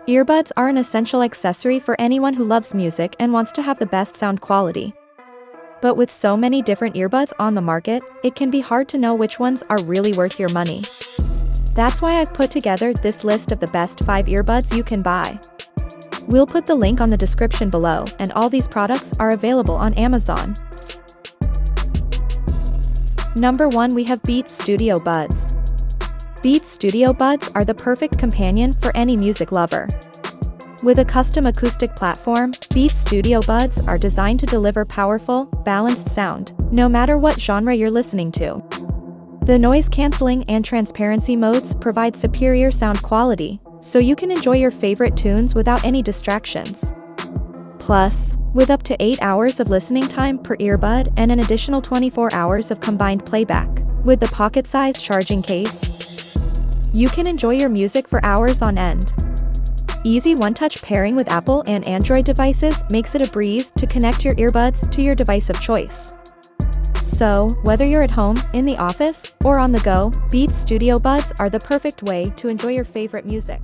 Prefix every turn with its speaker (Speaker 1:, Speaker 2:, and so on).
Speaker 1: Earbuds are an essential accessory for anyone who loves music and wants to have the best sound quality. But with so many different earbuds on the market, it can be hard to know which ones are really worth your money. That's why I've put together this list of the best 5 earbuds you can buy. We'll put the link on the description below, and all these products are available on Amazon. Number 1, we have Beats Studio Buds. Beats Studio Buds are the perfect companion for any music lover. With a custom acoustic platform, Beats Studio Buds are designed to deliver powerful, balanced sound, no matter what genre you're listening to. The noise cancelling and transparency modes provide superior sound quality, so you can enjoy your favorite tunes without any distractions. Plus, with up to 8 hours of listening time per earbud and an additional 24 hours of combined playback, with the pocket-sized charging case, you can enjoy your music for hours on end. Easy one-touch pairing with Apple and Android devices makes it a breeze to connect your earbuds to your device of choice. So, whether you're at home, in the office, or on the go, Beats Studio Buds are the perfect way to enjoy your favorite music.